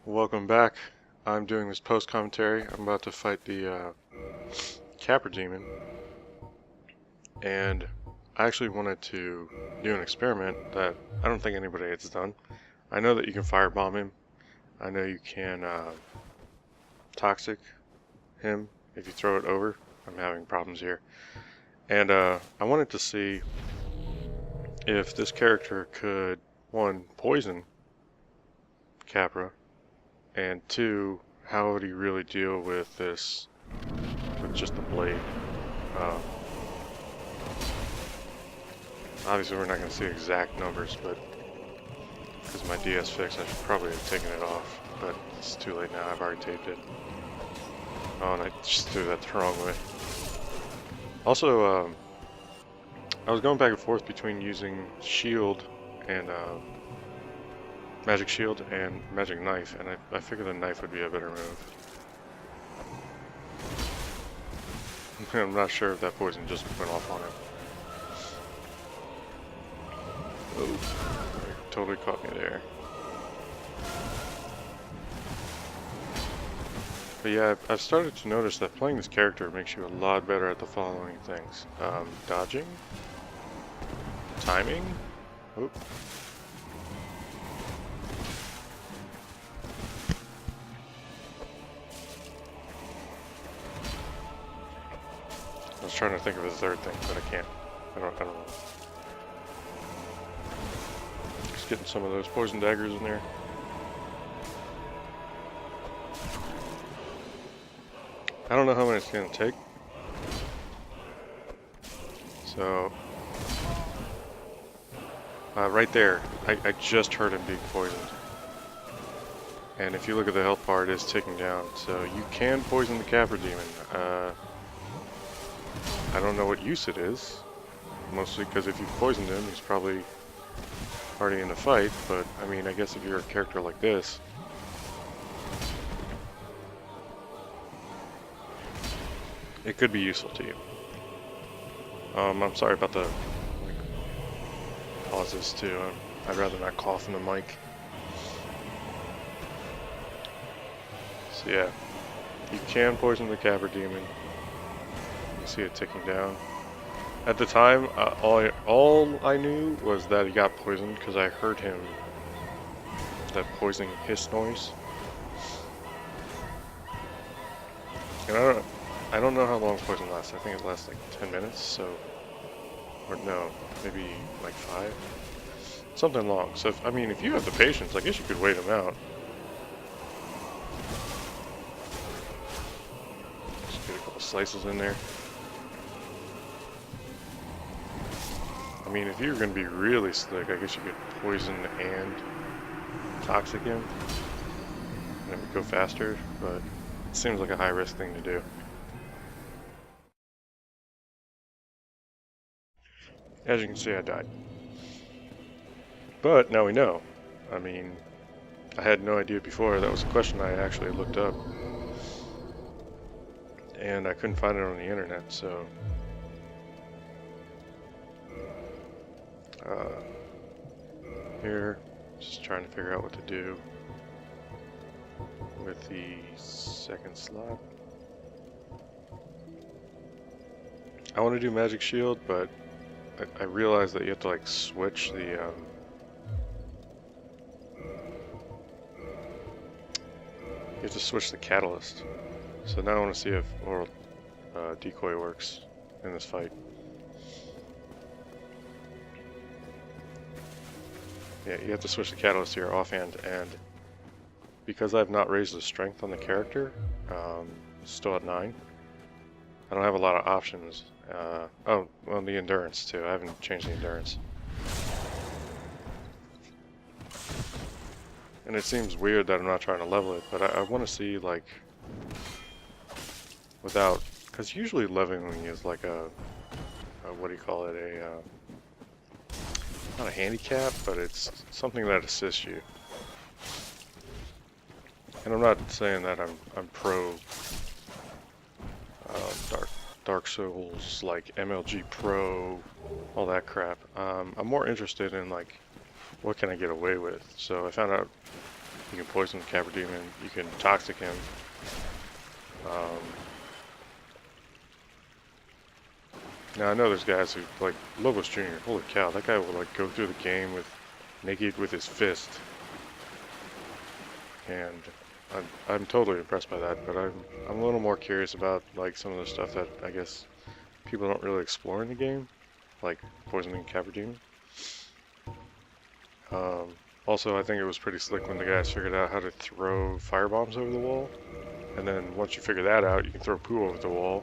Welcome back. I'm doing this post commentary. I'm about to fight the Capra Demon, and I actually wanted to do an experiment that I don't think anybody has done. I know that you can firebomb him. I know you can toxic him if you throw it over. I'm having problems here. And I wanted to see if this character could, one, poison Capra, and two, how would he really deal with this, with just the blade? Obviously we're not going to see exact numbers, but because my DS fixed, I should probably have taken it off, but it's too late now. I've already taped it. Oh, and I just threw that the wrong way. Also, I was going back and forth between using shield and magic shield and magic knife, and I figured the knife would be a better move. I'm not sure if that poison just went off on him. Oh, totally caught me there. But yeah, I've started to notice that playing this character makes you a lot better at the following things. Dodging, timing, oh. I was trying to think of a third thing, but I can't. I don't know. Just getting some of those poison daggers in there. I don't know how many it's going to take. So, right there, I just heard him being poisoned. And if you look at the health bar, it is ticking down. So you can poison the Capra Demon. I don't know what use it is. Mostly because if you've poisoned him, he's probably already in the fight. But, I mean, I guess if you're a character like this, it could be useful to you. I'm sorry about the pauses too. I'd rather not cough in the mic. So yeah, you can poison the Capra Demon. You see it ticking down. At the time, all I knew was that he got poisoned because I heard him, that poisoning hiss noise. And I don't know how long poison lasts. I think it lasts like 10 minutes, so... Or no, maybe like 5? Something long. So, I mean, if you have the patience, I guess you could wait him out. Just get a couple slices in there. I mean, if you're going to be really slick, I guess you could poison and toxic him. And it would go faster, but it seems like a high-risk thing to do. As you can see, I died. But now we know. I mean, I had no idea before. That was a question I actually looked up. And I couldn't find it on the internet, so... here, just trying to figure out what to do with the second slot. I want to do magic shield, but I realized that you have to like switch the you have to switch the catalyst. So now I want to see if oral decoy works in this fight. Yeah, you have to switch the catalyst here offhand, and because I've not raised the strength on the character, it's still at 9. I don't have a lot of options. Oh, well, the endurance too. I haven't changed the endurance. And it seems weird that I'm not trying to level it, but I want to see, like, without, because usually leveling is like a what do you call it, not a handicap, but it's something that assists you. And I'm not saying that I'm pro Dark Souls, like MLG Pro, all that crap. I'm more interested in like what can I get away with. So I found out You can poison the Capra Demon. You can toxic him. Now I know there's guys who, like Lobos Jr. Holy cow, that guy will like go through the game with naked with his fist, and I'm totally impressed by that. But I'm a little more curious about like some of the stuff that I guess people don't really explore in the game, like poisoning Capra Demon. Also, I think it was pretty slick when the guys figured out how to throw firebombs over the wall, and then once you figure that out, you can throw poo over the wall,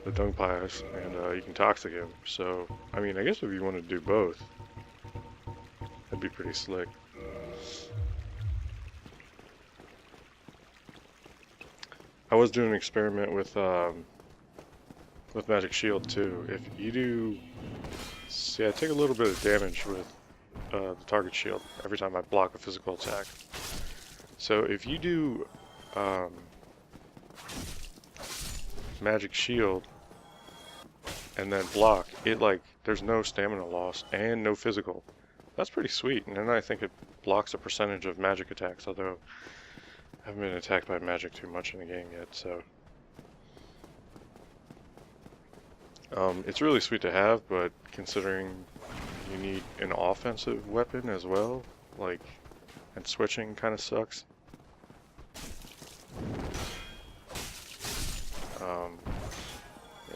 the dung pies, and you can toxic him. So, I mean, I guess if you want to do both, that'd be pretty slick. I was doing an experiment with Magic Shield too. If you do, see, I take a little bit of damage with the target shield every time I block a physical attack. So if you do Magic Shield and then block, it like there's no stamina loss and no physical. That's pretty sweet. And then I think it blocks a percentage of magic attacks, although I haven't been attacked by magic too much in the game yet, so it's really sweet to have, but considering you need an offensive weapon as well, like, and switching kind of sucks.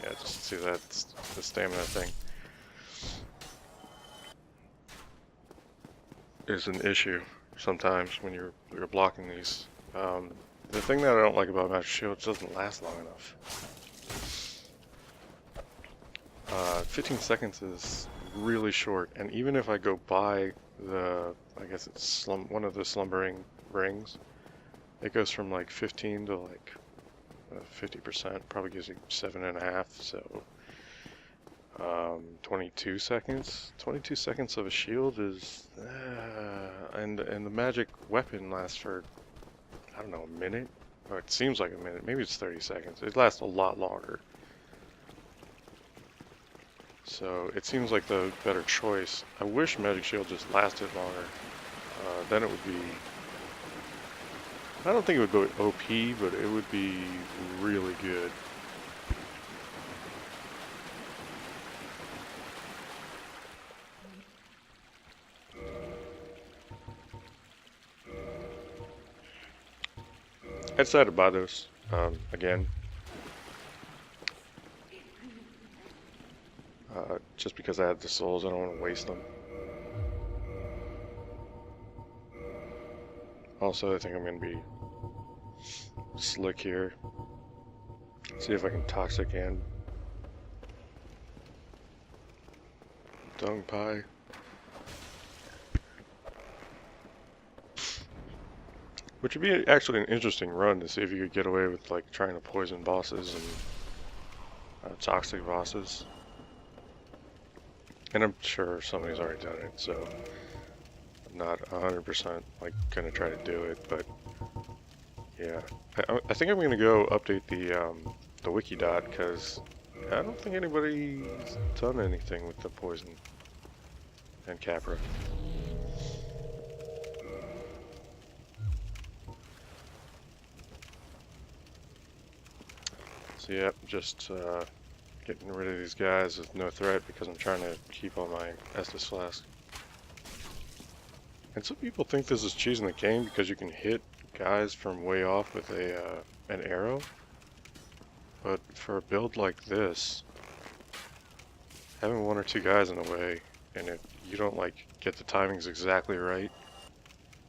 Yeah, just see that the stamina thing is an issue sometimes when you're blocking these. The thing that I don't like about Magic Shield, it doesn't last long enough. 15 seconds is really short, and even if I go by the, I guess it's one of the slumbering rings, it goes from like 15 to like 50%, probably gives you 7.5, so 22 seconds. 22 seconds of a shield is, and the magic weapon lasts for, I don't know, a minute? Or it seems like a minute, maybe it's 30 seconds. It lasts a lot longer. So it seems like the better choice. I wish Magic Shield just lasted longer. Then it would be, I don't think it would go OP, but it would be really good. I decided to buy those again. Just because I had the souls, I don't want to waste them. Also, I think I'm going to be slick here. See if I can toxic and dung pie. Which would be actually an interesting run to see if you could get away with like trying to poison bosses and toxic bosses. And I'm sure somebody's already done it, so I'm not 100% like gonna try to do it, but yeah, I think I'm gonna go update the wiki dot, because I don't think anybody's done anything with the poison and Capra. So yeah, just getting rid of these guys with no threat because I'm trying to keep all my Estus Flask. And some people think this is cheesing the game because you can hit guys from way off with an arrow. But for a build like this, having one or two guys in the way, and if you don't like get the timings exactly right,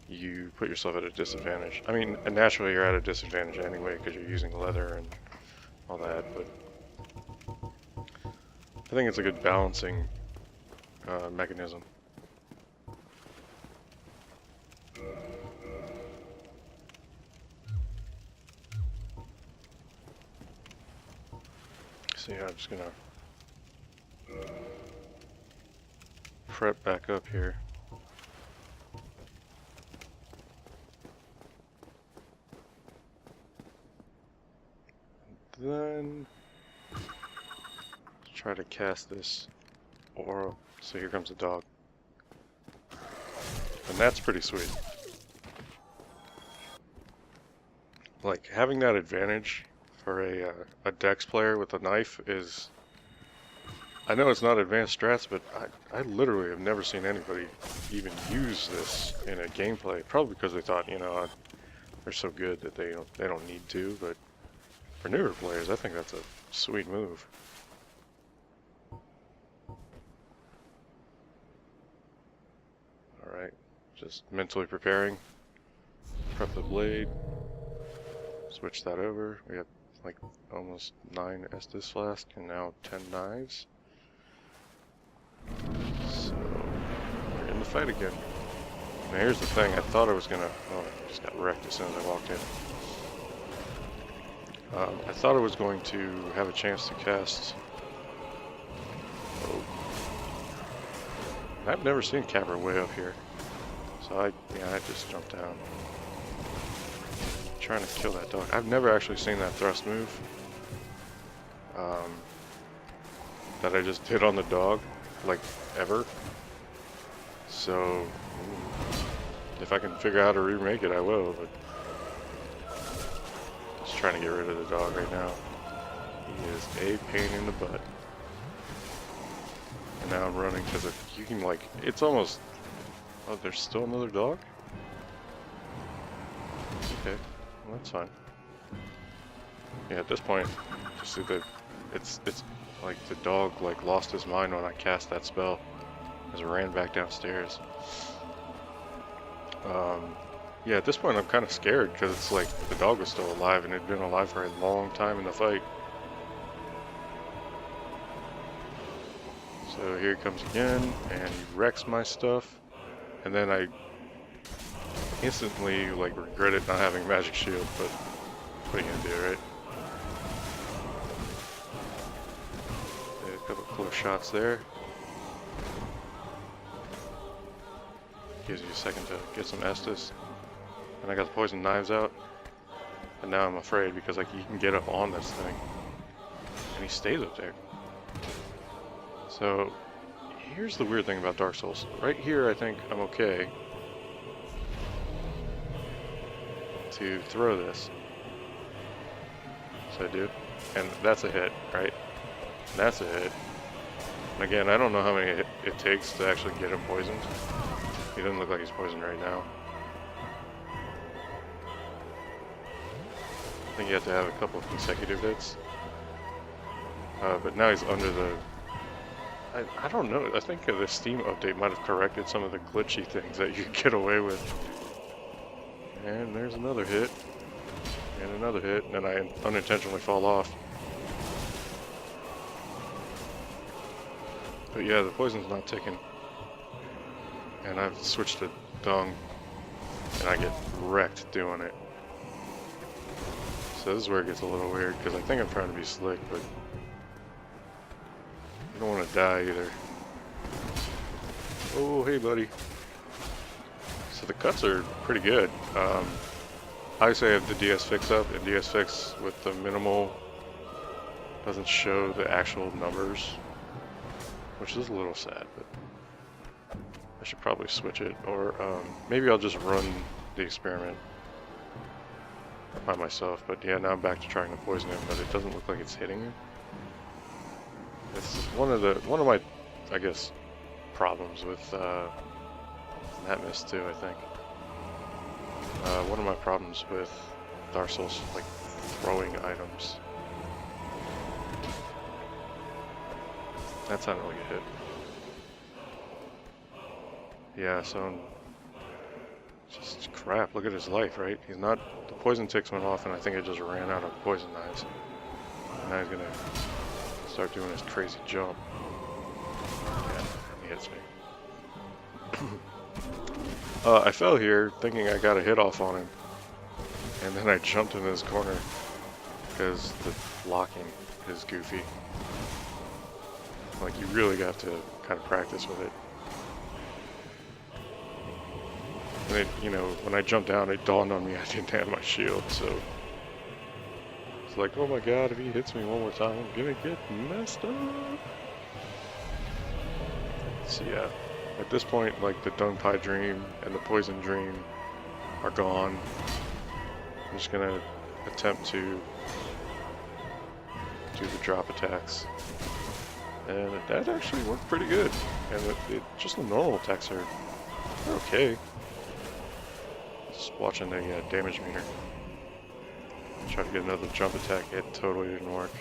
you put yourself at a disadvantage. I mean, naturally you're at a disadvantage anyway because you're using leather and all that, but I think it's a good balancing mechanism. So yeah, I'm just gonna prep back up here. Then try to cast this aura. So here comes a dog. And that's pretty sweet. like having that advantage for a Dex player with a knife is. I know it's not advanced strats, but I literally have never seen anybody even use this in a gameplay. Probably because they thought, you know, they're so good that they don't need to. But for newer players, I think that's a sweet move. All right, just mentally preparing. Prep the blade. Switch that over. We got like almost 9 Estus flask and now 10 knives. So we're in the fight again. Now here's the thing, I thought I was gonna, oh, I just got wrecked as soon as I walked in. I thought I was going to have a chance to cast, oh, I've never seen Capra way up here. So I just jumped down. Trying to kill that dog. I've never actually seen that thrust move. That I just did on the dog, like, ever. So, if I can figure out how to remake it, I will, but just trying to get rid of the dog right now. He is a pain in the butt. And now I'm running because you can, like, it's almost, oh, there's still another dog? Okay, well, that's fine. Yeah, at this point, just see that it's like the dog like lost his mind when I cast that spell as I ran back downstairs. Yeah, at this point I'm kind of scared because it's like the dog was still alive and it had been alive for a long time in the fight. So here he comes again and he wrecks my stuff, and then I instantly like regretted not having magic shield, but what are you gonna do, right? A couple close shots there. Gives you a second to get some Estus. And I got the poison knives out. And now I'm afraid because like you can get up on this thing. And he stays up there. So here's the weird thing about Dark Souls. Right here I think I'm okay to throw this. So I do. And that's a hit, right? That's a hit. And again, I don't know how many it takes to actually get him poisoned. He doesn't look like he's poisoned right now. I think you have to have a couple of consecutive hits. But now he's under the... I don't know. I think the Steam update might have corrected some of the glitchy things that you could get away with. And there's another hit. And another hit. And then I unintentionally fall off. But yeah, the poison's not ticking. And I've switched to dung. And I get wrecked doing it. So this is where it gets a little weird, because I think I'm trying to be slick, but I don't want to die either. Oh, hey buddy. So the cuts are pretty good. Obviously I have the DS Fix up, and DS Fix with the minimal doesn't show the actual numbers, which is a little sad, but I should probably switch it, or maybe I'll just run the experiment by myself. But yeah, now I'm back to trying to poison him, but it doesn't look like it's hitting him. This is one of my, I guess, problems with that miss too, I think. One of my problems with Dark Souls, like throwing items. That's not really a hit. Yeah, so just crap. Look at his life, right? He's not. The poison ticks went off, and I think it just ran out of poison knives. And now he's gonna start doing his crazy jump. Yeah, he hits me. I fell here thinking I got a hit off on him, and then I jumped in this corner because the blocking is goofy. Like, you really got to kind of practice with it. And it, you know, when I jumped down, it dawned on me I didn't have my shield, so it's like, oh my god, if he hits me one more time, I'm gonna get messed up. So yeah, at this point, like, the Dung Pie Dream and the Poison Dream are gone. I'm just gonna attempt to do the drop attacks. And that actually worked pretty good. And just the normal attacks are okay. Just watching the damage meter. Try to get another jump attack, it totally didn't work.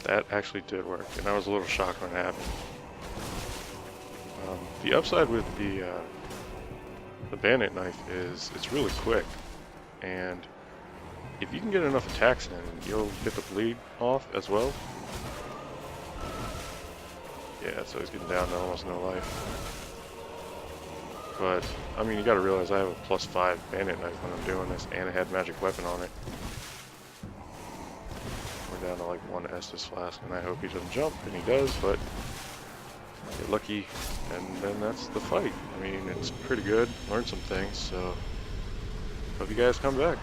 That actually did work, and I was a little shocked when it happened. The upside with the bandit knife is it's really quick, and if you can get enough attacks in, you'll get the bleed off as well. Yeah, so he's getting down to almost no life. But, I mean, you gotta realize I have a +5 bandit knife when I'm doing this, and I had magic weapon on it. We're down to like 1 Estus flask, and I hope he doesn't jump, and he does, but get lucky, and then that's the fight. I mean, it's pretty good, learned some things, so hope you guys come back.